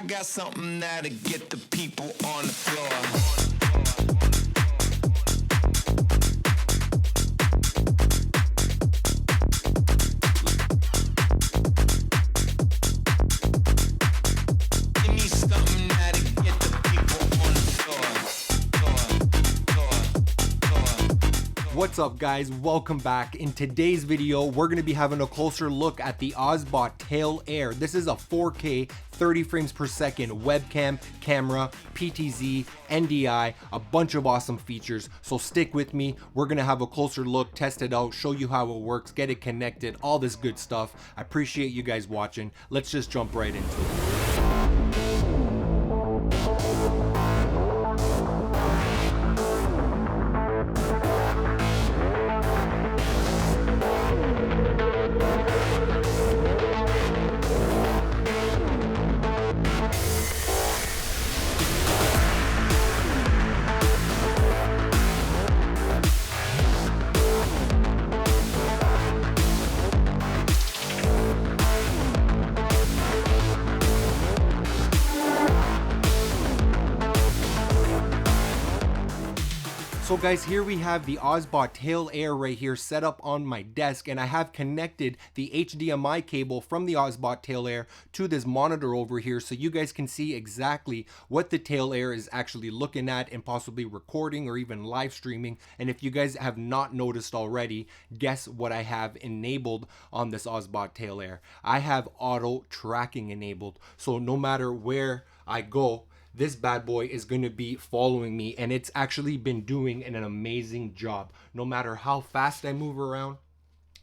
I got something that'll get the people on the floor. What's up guys, welcome back. In today's video we're going to be having a closer look at the OBSBOT Tail Air. This is a 4K 30 frames per second webcam, camera, PTZ, NDI, a bunch of awesome features. So stick with me, we're going to have a closer look, test it out, show you how it works, get it connected, all this good stuff. I appreciate you guys watching. Let's just jump right into it. So guys, here we have the OBSBOT Tail Air right here set up on my desk, and I have connected the HDMI cable from the OBSBOT Tail Air to this monitor over here so you guys can see exactly what the Tail Air is actually looking at and possibly recording or even live streaming. And if you guys have not noticed already, guess what I have enabled on this OBSBOT Tail Air? I have auto tracking enabled, so no matter where I go, this bad boy is going to be following me, and it's actually been doing an amazing job. No matter how fast I move around,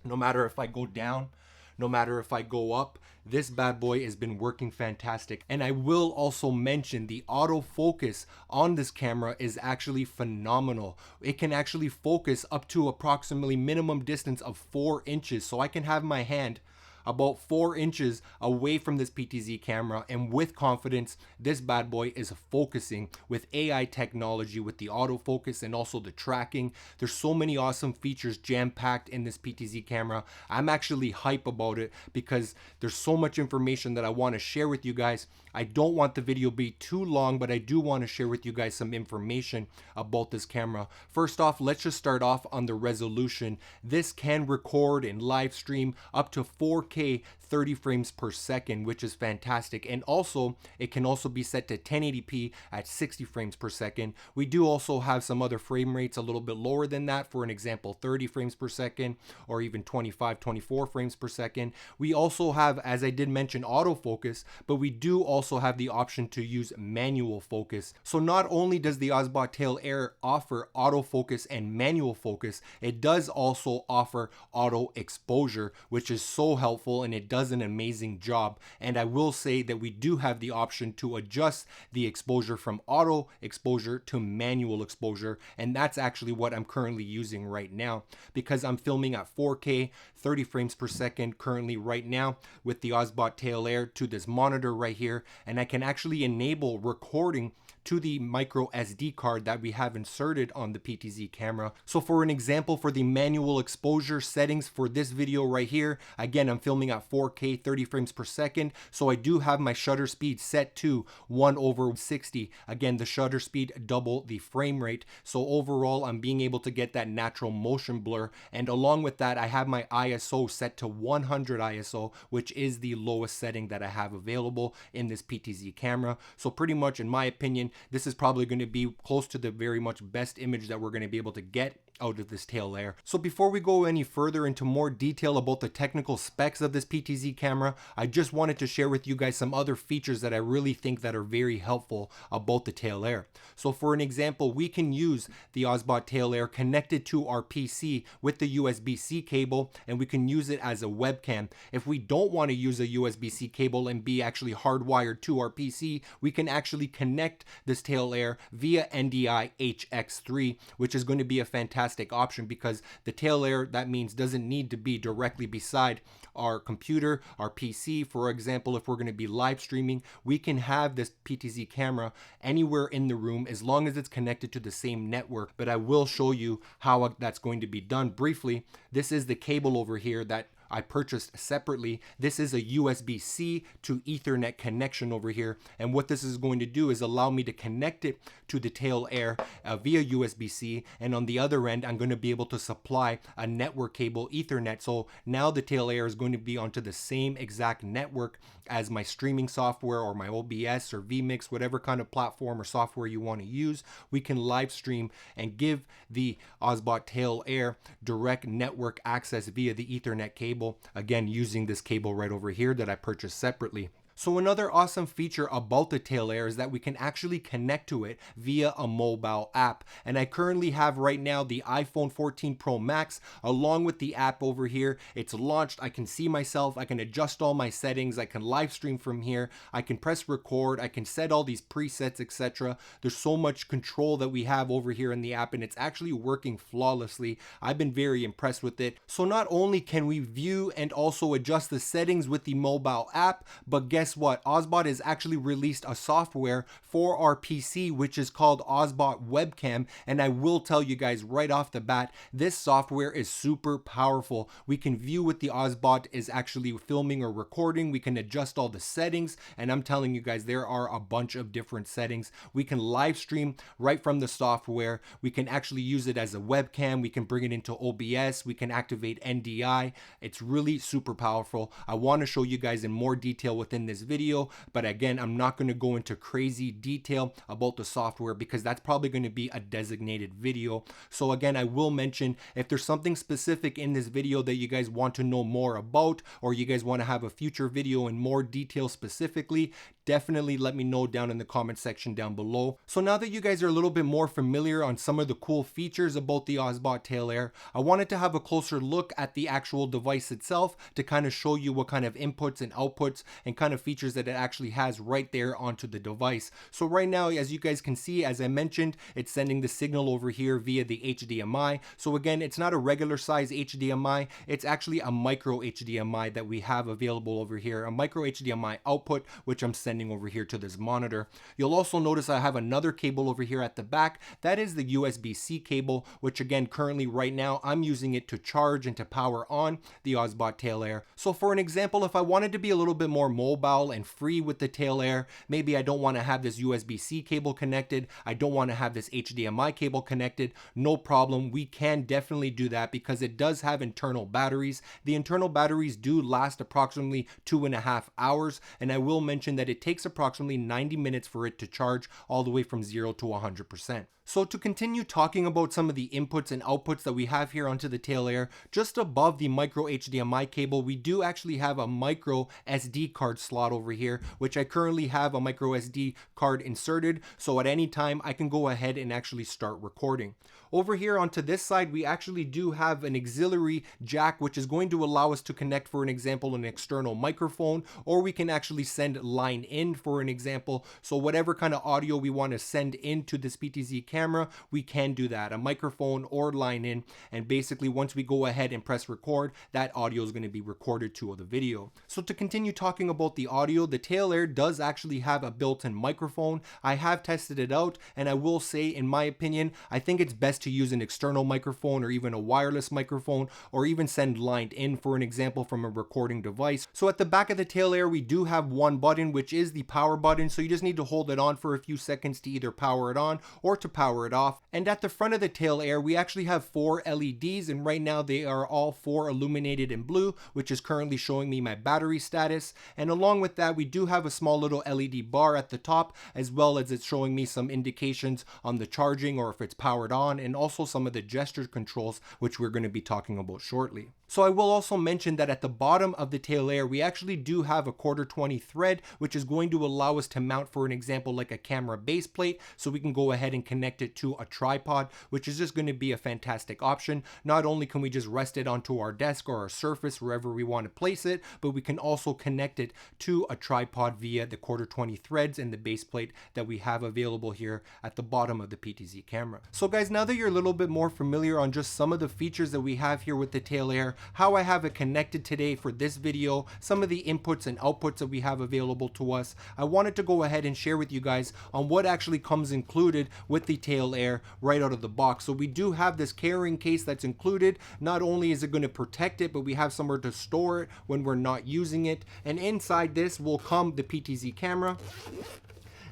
no matter if I go down, no matter if I go up, this bad boy has been working fantastic. And I will also mention the autofocus on this camera is actually phenomenal. It can actually focus up to approximately minimum distance of 4 inches. So I can have my hand about 4 inches away from this PTZ camera, and with confidence this bad boy is focusing with AI technology, with the autofocus and also the tracking. There's so many awesome features jam-packed in this PTZ camera. I'm actually hype about it because there's so much information that I want to share with you guys. I don't want the video be too long, but I do want to share with you guys some information about this camera. First off, let's just start off on the resolution. This can record and live stream up to 4K 30 frames per second, which is fantastic. And also it can also be set to 1080p at 60 frames per second. We do also have some other frame rates a little bit lower than that, for an example 30 frames per second or even 24 frames per second. We also have, as I did mention, autofocus, but we do also have the option to use manual focus. So not only does the OBSBOT Tail Air offer autofocus and manual focus, it does also offer auto exposure, which is so helpful, and it does an amazing job. And I will say that we do have the option to adjust the exposure from auto exposure to manual exposure, and that's actually what I'm currently using right now because I'm filming at 4K 30 frames per second currently right now with the OBSBOT Tail Air to this monitor right here, and I can actually enable recording to the micro SD card that we have inserted on the PTZ camera. So for an example, for the manual exposure settings for this video right here, again, I'm filming at 4K 30 frames per second, so I do have my shutter speed set to 1/60. Again, the shutter speed double the frame rate, so overall I'm being able to get that natural motion blur. And along with that, I have my ISO set to 100 ISO, which is the lowest setting that I have available in this PTZ camera. So pretty much, in my opinion, this is probably going to be close to the very much best image that we're going to be able to get out of this Tail Air. So before we go any further into more detail about the technical specs of this PTZ camera, I just wanted to share with you guys some other features that I really think that are very helpful about the Tail Air. So for an example, we can use the OBSBOT Tail Air connected to our PC with the USB-C cable, and we can use it as a webcam. If we don't want to use a USB-C cable and be actually hardwired to our PC, we can actually connect this Tail Air via NDI HX3, which is going to be a fantastic option because the Tail Air, that means, doesn't need to be directly beside our computer, our PC. For example, if we're going to be live streaming, we can have this PTZ camera anywhere in the room as long as it's connected to the same network. But I will show you how that's going to be done briefly. This is the cable over here that I purchased separately. This is a USB-C to Ethernet connection over here, and what this is going to do is allow me to connect it to the Tail Air via USB-C, and on the other end I'm going to be able to supply a network cable Ethernet. So now the Tail Air is going to be onto the same exact network as my streaming software or my OBS or vMix, whatever kind of platform or software you want to use. We can live stream and give the OBSBOT Tail Air direct network access via the Ethernet cable, again using this cable right over here that I purchased separately. So another awesome feature about the Tail Air is that we can actually connect to it via a mobile app. And I currently have right now the iPhone 14 Pro Max along with the app over here. It's launched. I can see myself. I can adjust all my settings. I can live stream from here. I can press record. I can set all these presets, etc. There's so much control that we have over here in the app, and it's actually working flawlessly. I've been very impressed with it. So not only can we view and also adjust the settings with the mobile app, but guess what? OBSBOT has actually released a software for our PC which is called OBSBOT Webcam, and I will tell you guys right off the bat, this software is super powerful. We can view what the OBSBOT is actually filming or recording. We can adjust all the settings, and I'm telling you guys, there are a bunch of different settings. We can live stream right from the software. We can actually use it as a webcam. We can bring it into OBS. We can activate NDI. It's really super powerful. I want to show you guys in more detail within this video, but again, I'm not going to go into crazy detail about the software because that's probably going to be a designated video. So again, I will mention if there's something specific in this video that you guys want to know more about, or you guys want to have a future video in more detail specifically, definitely let me know down in the comment section down below. So now that you guys are a little bit more familiar on some of the cool features about the OBSBOT Tail Air, I wanted to have a closer look at the actual device itself to kind of show you what kind of inputs and outputs and kind of features that it actually has right there onto the device. So right now, as you guys can see, as I mentioned, it's sending the signal over here via the HDMI. So again, it's not a regular size HDMI, it's actually a micro HDMI that we have available over here, a micro HDMI output, which I'm sending over here to this monitor. You'll also notice I have another cable over here at the back. That is the USB-C cable, which again, currently right now, I'm using it to charge and to power on the OBSBOT Tail Air. So for an example, if I wanted to be a little bit more mobile and free with the Tail Air, maybe I don't want to have this USB-C cable connected, I don't want to have this HDMI cable connected, no problem. We can definitely do that because it does have internal batteries. The internal batteries do last approximately 2.5 hours, and I will mention that it takes approximately 90 minutes for it to charge all the way from 0 to 100%. So to continue talking about some of the inputs and outputs that we have here onto the Tail Air, just above the micro HDMI cable, we do actually have a micro SD card slot over here, which I currently have a micro SD card inserted. So at any time I can go ahead and actually start recording. Over here onto this side, we actually do have an auxiliary jack, which is going to allow us to connect, for an example, an external microphone, or we can actually send line in, for an example. So whatever kind of audio we want to send into this PTZ camera, we can do that, a microphone or line in. And basically, once we go ahead and press record, that audio is going to be recorded to the video. So to continue talking about the audio, the Tail Air does actually have a built-in microphone. I have tested it out, and I will say, in my opinion, I think it's best to use an external microphone or even a wireless microphone, or even send lined in, for an example, from a recording device. So at the back of the Tail Air, we do have one button, which is the power button. So you just need to hold it on for a few seconds to either power it on or to power it off. And at the front of the Tail Air, we actually have 4 LEDs, and right now they are all 4 illuminated in blue, which is currently showing me my battery status. And along with that, we do have a small little LED bar at the top, as well as it's showing me some indications on the charging or if it's powered on, and also some of the gesture controls, which we're going to be talking about shortly. So I will also mention that at the bottom of the Tail Air, we actually do have a 1/4-20 thread, which is going to allow us to mount, for an example, like a camera base plate, so we can go ahead and connect it to a tripod, which is just going to be a fantastic option. Not only can we just rest it onto our desk or our surface, wherever we want to place it, but we can also connect it to a tripod via the 1/4-20 threads and the base plate that we have available here at the bottom of the PTZ camera. So guys, now that you're a little bit more familiar on just some of the features that we have here with the Tail Air, how I have it connected today for this video, some of the inputs and outputs that we have available to us. I wanted to go ahead and share with you guys on what actually comes included with the Tail Air right out of the box. So we do have this carrying case that's included. Not only is it going to protect it, but we have somewhere to store it when we're not using it. And inside this will come the PTZ camera.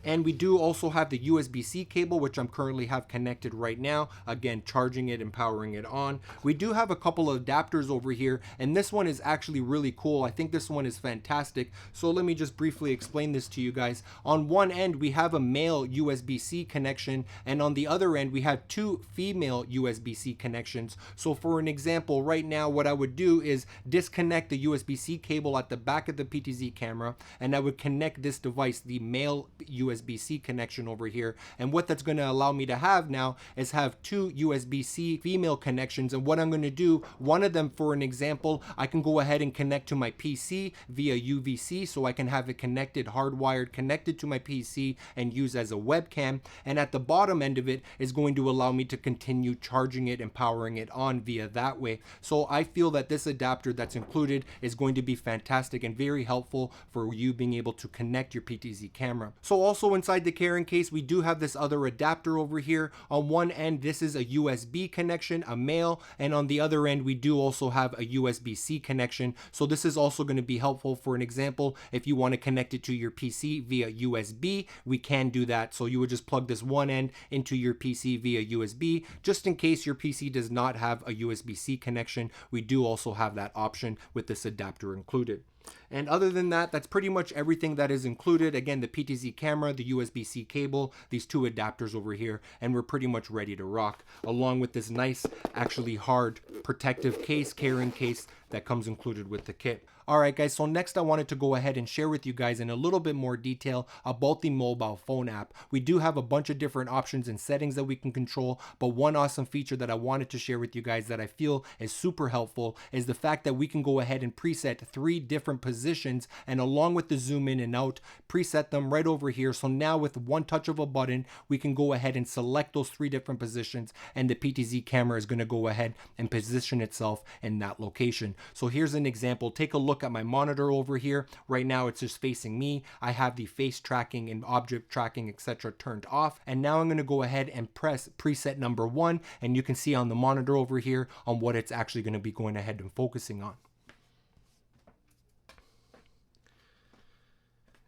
And we do also have the USB-C cable, which I'm currently have connected right now. Again, charging it and powering it on. We do have a couple of adapters over here, and this one is actually really cool. I think this one is fantastic. So let me just briefly explain this to you guys. On one end, we have a male USB-C connection, and on the other end, we have two female USB-C connections. So for an example, right now, what I would do is disconnect the USB-C cable at the back of the PTZ camera, and I would connect this device, the male USB-C connection over here. And what that's going to allow me to have now is have two USB-C female connections. And what I'm going to do, one of them, for an example, I can go ahead and connect to my PC via UVC, so I can have it connected, hardwired, connected to my PC and use as a webcam. And at the bottom end of it is going to allow me to continue charging it and powering it on via that way. So I feel that this adapter that's included is going to be fantastic and very helpful for you being able to connect your PTZ camera. So also inside the carrying case, we do have this other adapter over here. On one end, this is a USB connection, a male, and on the other end, we do also have a USB-C connection. So this is also going to be helpful. For an example, if you want to connect it to your PC via USB, we can do that. So you would just plug this one end into your PC via USB. Just in case your PC does not have a USB-C connection, we do also have that option with this adapter included. And other than that, that's pretty much everything that is included. Again, the PTZ camera, the USB-C cable, these two adapters over here, and we're pretty much ready to rock, along with this nice, actually hard protective case, carrying case that comes included with the kit. Alright guys, so next I wanted to go ahead and share with you guys in a little bit more detail about the mobile phone app. We do have a bunch of different options and settings that we can control, but one awesome feature that I wanted to share with you guys that I feel is super helpful is the fact that we can go ahead and preset 3 different positions, and along with the zoom in and out, preset them right over here. So now with one touch of a button, we can go ahead and select those 3 different positions, and the PTZ camera is going to go ahead and position itself in that location. So here's an example. Take a look at my monitor over here. Right now it's just facing me. I have the face tracking and object tracking, etc. turned off. And now I'm going to go ahead and press preset number 1, and you can see on the monitor over here on what it's actually going to be going ahead and focusing on.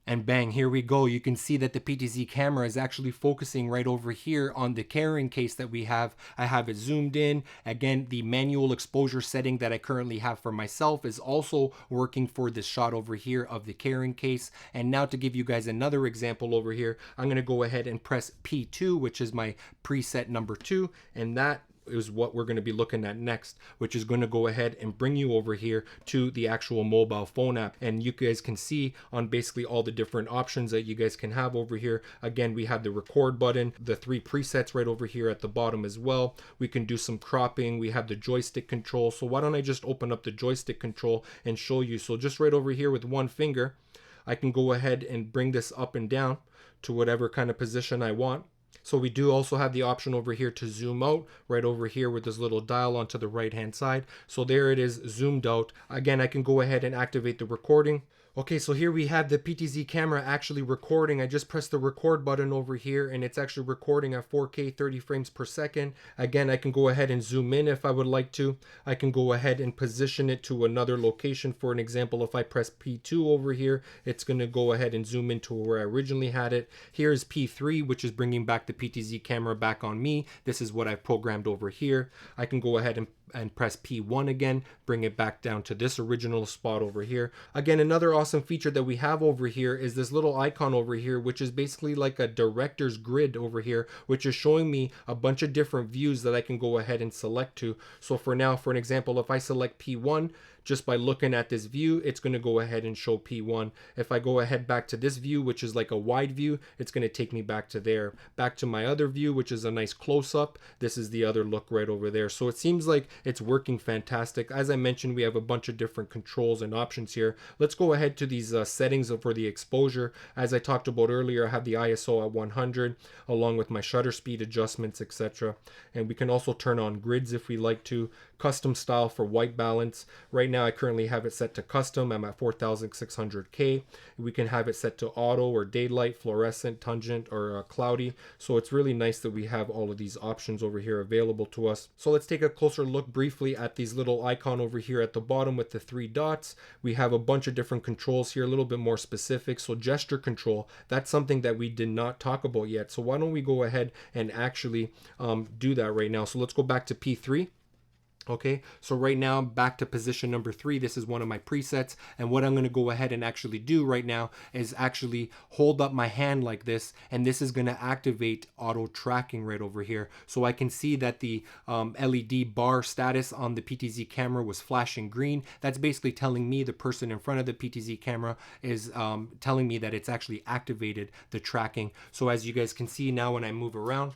And bang, here we go. You can see that the PTZ camera is actually focusing right over here on the carrying case that we have. I have it zoomed in. Again, the manual exposure setting that I currently have for myself is also working for this shot over here of the carrying case. And now to give you guys another example over here, I'm going to go ahead and press P2, which is my preset number 2, and that is what we're going to be looking at next, which is going to go ahead and bring you over here to the actual mobile phone app. And you guys can see on basically all the different options that you guys can have over here. Again, we have the record button, the 3 presets right over here at the bottom as well. We can do some cropping. We have the joystick control. So why don't I just open up the joystick control and show you. So just right over here with one finger, I can go ahead and bring this up and down to whatever kind of position I want. So we do also have the option over here to zoom out right over here with this little dial onto the right hand side. So there it is, zoomed out. Again, I can go ahead and activate the recording. Okay, so here we have the PTZ camera actually recording. I just pressed the record button over here and it's actually recording at 4K 30 frames per second. Again, I can go ahead and zoom in if I would like to. I can go ahead and position it to another location. For an example, if I press P2 over here, it's going to go ahead and zoom into where I originally had it. Here's P3, which is bringing back the PTZ camera back on me. This is what I've programmed over here. I can go ahead and press P1 again, bring it back down to this original spot over here. Again, another awesome feature that we have over here is this little icon over here, which is basically like a director's grid over here, which is showing me a bunch of different views that I can go ahead and select to. So for now, for an example, if I select P1 just by looking at this view, it's going to go ahead and show P1. If I go ahead back to this view, which is like a wide view, it's going to take me back to there. Back to my other view, which is a nice close-up. This is the other look right over there. So it seems like it's working fantastic. As I mentioned, we have a bunch of different controls and options here. Let's go ahead to these settings for the exposure. As I talked about earlier, I have the ISO at 100 along with my shutter speed adjustments, etc. And we can also turn on grids if we like to. Custom style for white balance. Right now I currently have it set to custom. I'm at 4600K. We can have it set to auto or daylight, fluorescent, tangent, or cloudy. So it's really nice that we have all of these options over here available to us. So let's take a closer look briefly at these little icon over here at the bottom with the 3 dots. We have a bunch of different controls here, a little bit more specific. So gesture control, that's something that we did not talk about yet. So why don't we go ahead and actually do that right now. So let's go back to P3. Okay, so right now back to position number 3. This is one of my presets, and what I'm going to go ahead and actually do right now is actually hold up my hand like this, and this is going to activate auto tracking right over here. So I can see that the LED bar status on the PTZ camera was flashing green. That's basically telling me the person in front of the PTZ camera is telling me that it's actually activated the tracking. So as you guys can see now, when I move around,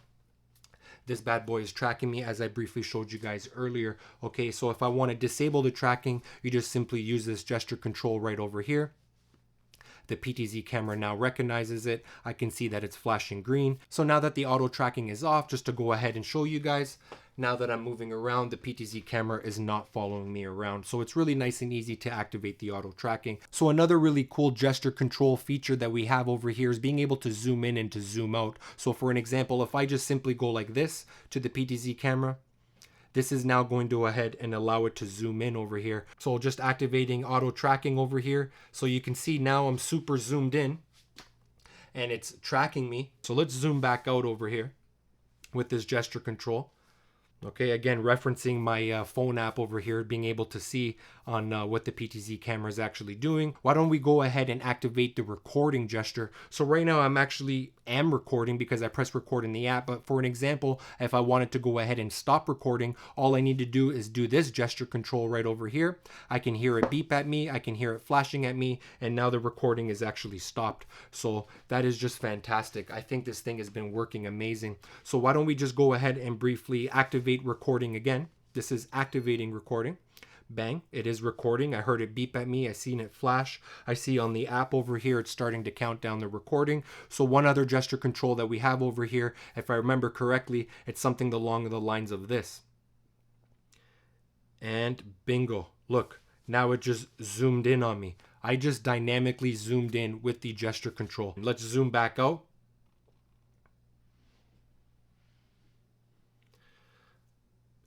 this bad boy is tracking me, as I briefly showed you guys earlier. Okay, so if I want to disable the tracking, you just simply use this gesture control right over here. The PTZ camera now recognizes it. I can see that it's flashing green. So now that the auto tracking is off, just to go ahead and show you guys, now that I'm moving around, the PTZ camera is not following me around. So it's really nice and easy to activate the auto tracking. So another really cool gesture control feature that we have over here is being able to zoom in and to zoom out. So for an example, if I just simply go like this to the PTZ camera, this is now going to go ahead and allow it to zoom in over here. So just activating auto tracking over here. So you can see now I'm super zoomed in and it's tracking me. So let's zoom back out over here with this gesture control. Okay, again, referencing my phone app over here, being able to see on what the PTZ camera is actually doing. Why don't we go ahead and activate the recording gesture? So right now I'm actually recording because I press record in the app, but for an example, if I wanted to go ahead and stop recording, all I need to do is do this gesture control right over here. I can hear it beep at me, I can hear it flashing at me, and now the recording is actually stopped. So that is just fantastic. I think this thing has been working amazing. So why don't we just go ahead and briefly activate recording again. This is activating recording. Bang, it is recording. I heard it beep at me. I seen it flash. I see on the app over here, it's starting to count down the recording. So one other gesture control that we have over here, if I remember correctly, it's something along the lines of this. And bingo, look, now it just zoomed in on me. I just dynamically zoomed in with the gesture control. Let's zoom back out.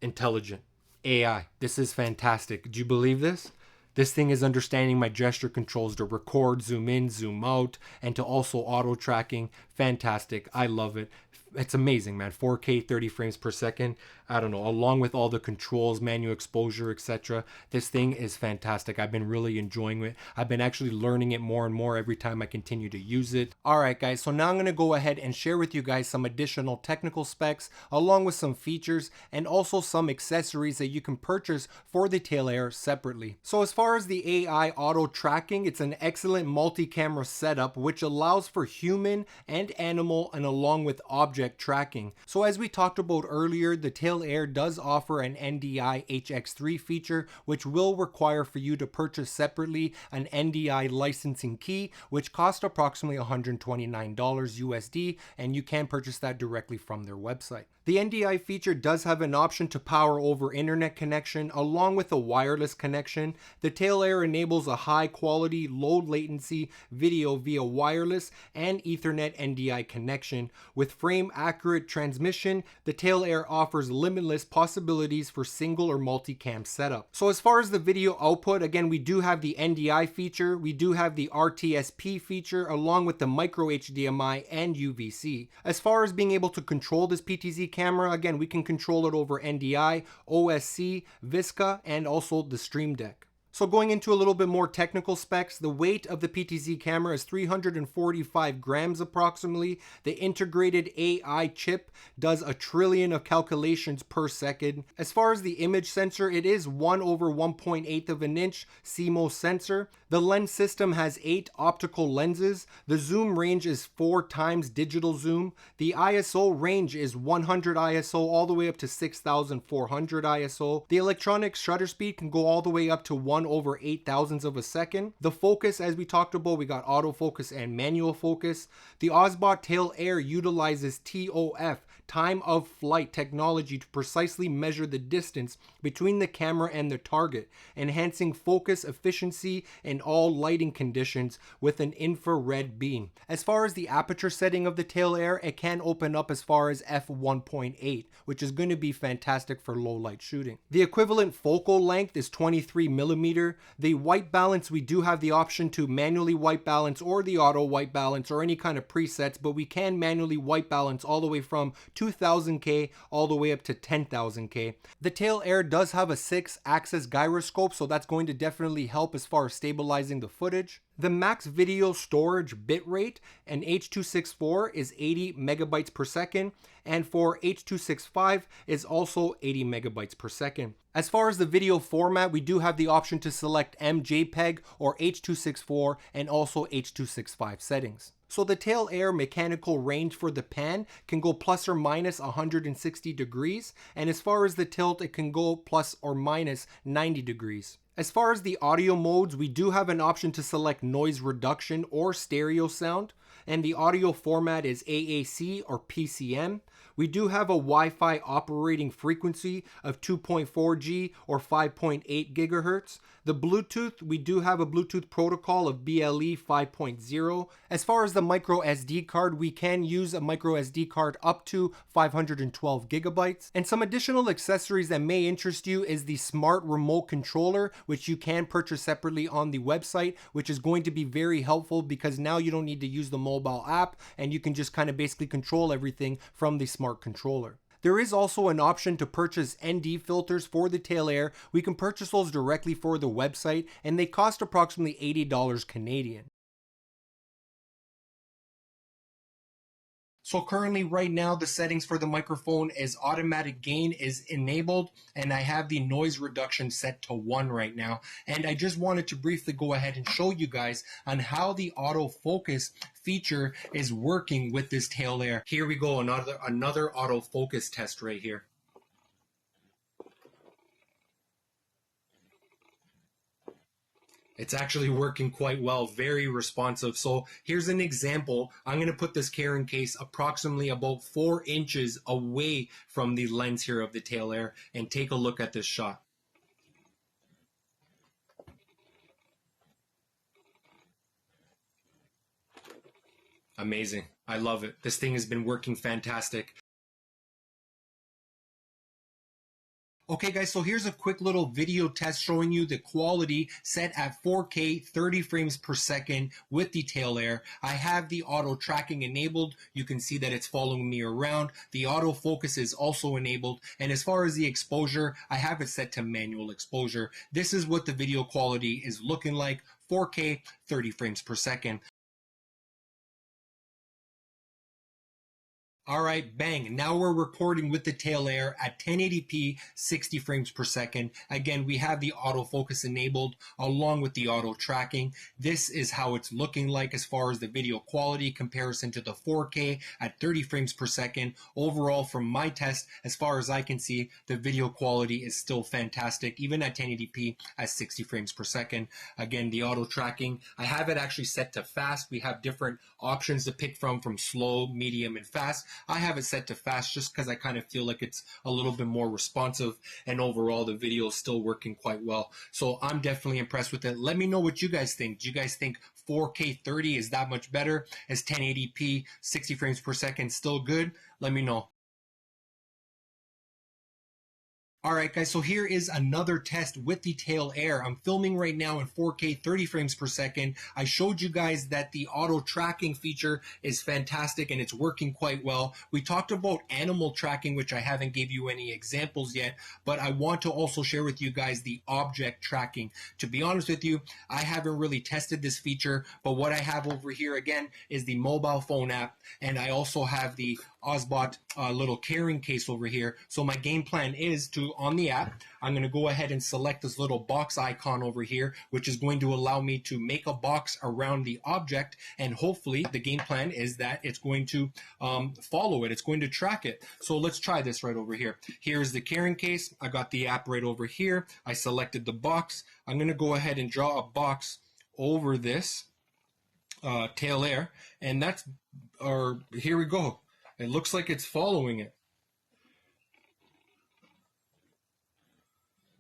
Intelligent. AI. This is fantastic. Do you believe this? This thing is understanding my gesture controls to record, zoom in, zoom out, and to also auto tracking. Fantastic. I love it. It's amazing, man. 4K, 30 frames per second. I don't know, along with all the controls, manual exposure, etc. This thing is fantastic. I've been really enjoying it. I've been actually learning it more and more every time I continue to use it. All right, guys, so now I'm going to go ahead and share with you guys some additional technical specs, along with some features, and also some accessories that you can purchase for the Tail Air separately. So as far as the AI auto tracking, it's an excellent multi-camera setup, which allows for human and animal and along with object tracking. So as we talked about earlier, the Tail Air does offer an NDI HX3 feature, which will require for you to purchase separately an NDI licensing key, which costs approximately $129 USD, and you can purchase that directly from their website. The NDI feature does have an option to power over internet connection along with a wireless connection. The Tail Air enables a high quality, low latency video via wireless and Ethernet NDI connection. With frame accurate transmission, the Tail Air offers limitless possibilities for single or multicam setup. So as far as the video output, again, we do have the NDI feature, we do have the RTSP feature along with the micro HDMI and UVC. As far as being able to control this PTZ camera, again, we can control it over NDI, OSC, Visca, and also the Stream Deck. So going into a little bit more technical specs, the weight of the PTZ camera is 345 grams approximately. The integrated AI chip does 1 trillion of calculations per second. As far as the image sensor, it is 1/1.8 of an inch CMOS sensor. The lens system has 8 optical lenses. The zoom range is 4 times digital zoom. The ISO range is 100 ISO all the way up to 6400 ISO. The electronic shutter speed can go all the way up to 1/8,000 of a second. The focus, as we talked about, we got autofocus and manual focus. The OBSBOT Tail Air utilizes TOF, time of flight technology, to precisely measure the distance between the camera and the target, enhancing focus efficiency in all lighting conditions with an infrared beam. As far as the aperture setting of the Tail Air, it can open up as far as f1.8, which is going to be fantastic for low light shooting. The equivalent focal length is 23 millimeter. The white balance, we do have the option to manually white balance or the auto white balance or any kind of presets, but we can manually white balance all the way from 2000K all the way up to 10,000K. The Tail Air does have a 6-axis gyroscope, so that's going to definitely help as far as stabilizing the footage. The max video storage bitrate in H.264 is 80 megabytes per second, and for H.265 is also 80 megabytes per second. As far as the video format, we do have the option to select MJPEG or H.264 and also H.265 settings. So the Tail Air mechanical range for the pan can go plus or minus 160 degrees, and as far as the tilt, it can go plus or minus 90 degrees. As far as the audio modes, we do have an option to select noise reduction or stereo sound, and the audio format is AAC or PCM. We do have a Wi-Fi operating frequency of 2.4G or 5.8 gigahertz. The Bluetooth, we do have a Bluetooth protocol of BLE 5.0. As far as the micro SD card, we can use a micro SD card up to 512 gigabytes. And some additional accessories that may interest you is the smart remote controller, which you can purchase separately on the website, which is going to be very helpful because now you don't need to use the mobile app and you can just kind of basically control everything from the smart controller. There is also an option to purchase ND filters for the Tail Air. We can purchase those directly for the website and they cost approximately $80 Canadian. So currently right now the settings for the microphone is automatic gain is enabled and I have the noise reduction set to 1 right now. And I just wanted to briefly go ahead and show you guys on how the autofocus feature is working with this Tail Air. Here we go, another autofocus test right here. It's actually working quite well, very responsive. So here's an example. I'm going to put this carrying case approximately about 4 inches away from the lens here of the Tail Air and take a look at this shot. Amazing. I love it. This thing has been working fantastic. Okay guys, so here's a quick little video test showing you the quality set at 4K 30 frames per second with the Tail Air. I have the auto tracking enabled. You can see that it's following me around. The autofocus is also enabled. And as far as the exposure, I have it set to manual exposure. This is what the video quality is looking like, 4K 30 frames per second. Alright, bang. Now we're recording with the Tail Air at 1080p, 60 frames per second. Again, we have the autofocus enabled along with the auto tracking. This is how it's looking like as far as the video quality comparison to the 4K at 30 frames per second. Overall, from my test, as far as I can see, the video quality is still fantastic, even at 1080p at 60 frames per second. Again, the auto tracking, I have it actually set to fast. We have different options to pick from slow, medium, and fast. I have it set to fast just because I kind of feel like it's a little bit more responsive, and overall the video is still working quite well. So I'm definitely impressed with it. Let me know what you guys think. Do you guys think 4K 30 is that much better? Is 1080p 60 frames per second still good? Let me know. Alright guys, so here is another test with the Tail Air. I'm filming right now in 4K 30 frames per second. I showed you guys that the auto tracking feature is fantastic and it's working quite well. We talked about animal tracking, which I haven't gave you any examples yet, but I want to also share with you guys the object tracking. To be honest with you, I haven't really tested this feature, but what I have over here again is the mobile phone app, and I also have the Osbot little carrying case over here. So my game plan is to, on the app, I'm going to go ahead and select this little box icon over here, which is going to allow me to make a box around the object, and hopefully the game plan is that it's going to follow it, it's going to track it. So let's try this right over here. Here's the carrying case. I got the app right over here. I selected the box. I'm going to go ahead and draw a box over this Tail Air, and that's, or here we go. It looks like it's following it.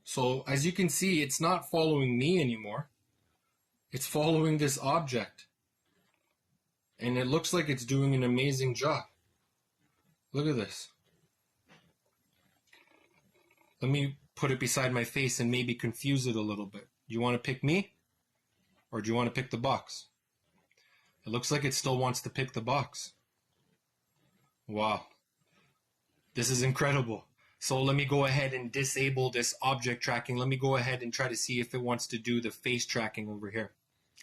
So as you can see, it's not following me anymore. It's following this object. And it looks like it's doing an amazing job. Look at this. Let me put it beside my face and maybe confuse it a little bit. Do you want to pick me? Or do you want to pick the box? It looks like it still wants to pick the box. Wow, this is incredible. So let me go ahead and disable this object tracking. Let me go ahead and try to see if it wants to do the face tracking over here.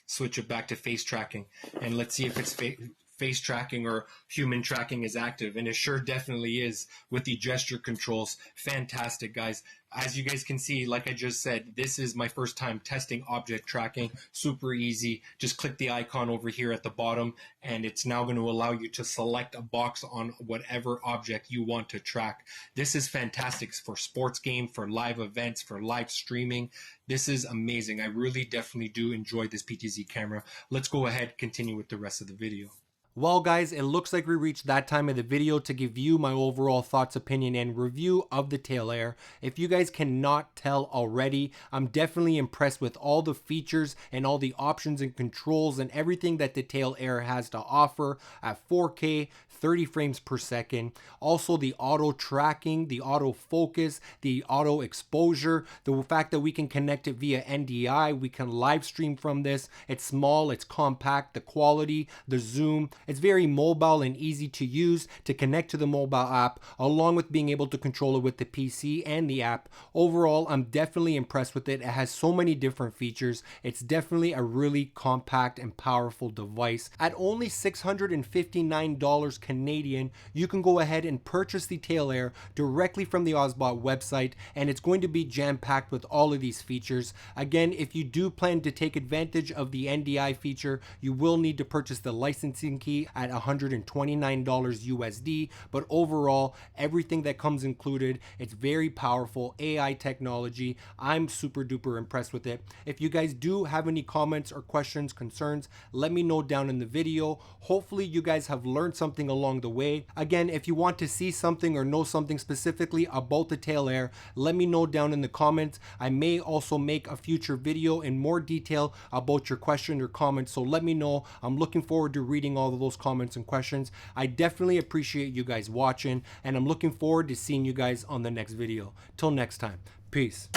Switch it back to face tracking, and let's see if it's face tracking or human tracking is active, and it sure definitely is with the gesture controls. Fantastic, guys. As you guys can see, like I just said, this is my first time testing object tracking. Super easy. Just click the icon over here at the bottom, and it's now going to allow you to select a box on whatever object you want to track. This is fantastic for sports game, for live events, for live streaming. This is amazing. I really definitely do enjoy this PTZ camera. Let's go ahead and continue with the rest of the video. Well guys, it looks like we reached that time of the video to give you my overall thoughts, opinion, and review of the Tail Air. If you guys cannot tell already, I'm definitely impressed with all the features and all the options and controls and everything that the Tail Air has to offer at 4K, 30 frames per second. Also the auto tracking, the auto focus, the auto exposure, the fact that we can connect it via NDI, we can live stream from this. It's small, it's compact, the quality, the zoom. It's very mobile and easy to use to connect to the mobile app, along with being able to control it with the PC and the app. Overall, I'm definitely impressed with it. It has so many different features. It's definitely a really compact and powerful device. At only $659 Canadian, you can go ahead and purchase the Tail Air directly from the Osbot website, and it's going to be jam-packed with all of these features. Again, if you do plan to take advantage of the NDI feature, you will need to purchase the licensing key at $129 USD, but overall everything that comes included, it's very powerful AI technology. I'm super duper impressed with it. If you guys do have any comments or questions, concerns, let me know down in the video. Hopefully you guys have learned something along the way. Again, if you want to see something or know something specifically about the Tail Air, let me know down in the comments. I may also make a future video in more detail about your question or comment, so let me know. I'm looking forward to reading all of those comments and questions. I definitely appreciate you guys watching, and I'm looking forward to seeing you guys on the next video. Till next time, peace.